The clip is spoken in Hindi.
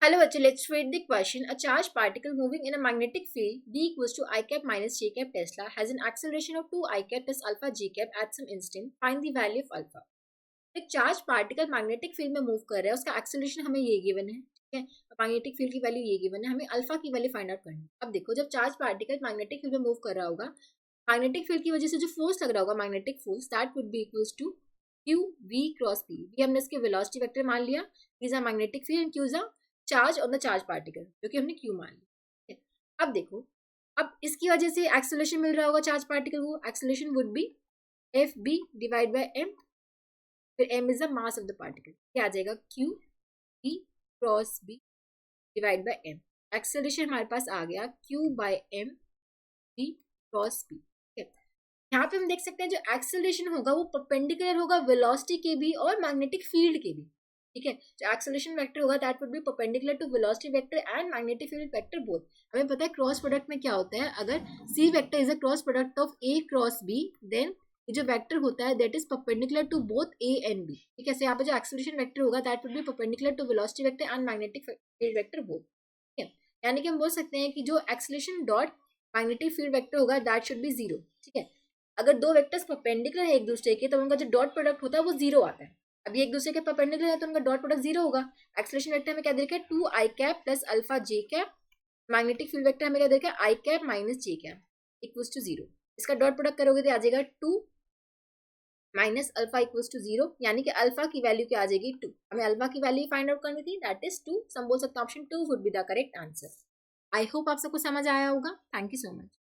Hello, bachcho, let's read the question. A charged particle moving in a magnetic field d equals to I cap minus j cap Tesla has an acceleration of 2 I cap plus alpha j cap at some instant. Find the value of alpha. एक चार्ज पार्टिकल मैग्नेटिक फील्ड में मूव कर रहा है, उसका एक्सेलरेशन हमें ये गिवन है, ठीक है। मैग्नेटिक फील्ड की वैल्यू ये गिवन है, हमें अल्फा की वैल्यू फाइंड आउट करनी है। अब देखो, जब चार्ज पार्टिकल मैग्नेटिक फील्ड में मूव कर रहा होगा, मैग्नेटिक फील्ड की वजह से जो फोर्स लग रहा होगा, magnetic force, that would be equals to q v cross p. भी हमने इसके वेलोसिटी वेक्टर मान लिया, is a magnetic field and q is a charge on the charge particle, जो कि हमने क्यू मान लिया। अब देखो, अब इसकी वजह से एक्सेलरेशन मिल रहा होगा चार्ज पार्टिकल को, acceleration would be f b divide by m, फिर m is the mass of the particle, क्या आ जाएगा q v cross b divide by m। Acceleration हमारे पास आ गया q by m v cross b, ठीक है। यहाँ पे हम देख सकते हैं जो एक्सेलरेशन होगा वो परपेंडिकुलर होगा वेलोसिटी के भी और मैग्नेटिक फील्ड के भी, ठीक है। जो एक्सेलरेशन वेक्टर होगा that would be perpendicular to velocity vector and magnetic field vector both. हमें पता है क्रॉस प्रोडक्ट में क्या होता है, अगर c vector is a cross product of a cross b, then ये जो वेक्टर होता है that is perpendicular to both a and b, ठीक है। यहाँ पे जो एक्सेलरेशन वेक्टर होगा that would be perpendicular to velocity vector and magnetic field vector both, ठीक है। यानी कि हम बोल सकते हैं कि जो acceleration dot magnetic field vector होगा दैट शुड बी जीरो, ठीक है। अगर दो वेक्टर्स परपेंडिकुलर है एक दूसरे के तो उनका जो डॉट प्रोडक्ट होता है वो जीरो आता है। अभी एक दूसरे के परपेंडिकुलर है तो उनका डॉट प्रोडक्ट जीरो होगा। एक्सेलरेशन वेक्टर हमें क्या दे रखा है, 2 i cap plus alpha j cap, magnetic field vector हमें क्या दे रखा है, i cap minus j cap equals to zero. इसका डॉट प्रोडक्ट करोगे तो आ जाएगा 2 minus alpha equals to zero, यानी कि अल्फा की वैल्यू क्या आ जाएगी 2। हमें अल्फा की वैल्यू फाइंड आउट करनी थी, दैट इज 2। हम बोल सकते हैं option 2 would be the correct answer. I hope आप सबको समझ आया होगा। Thank you so much.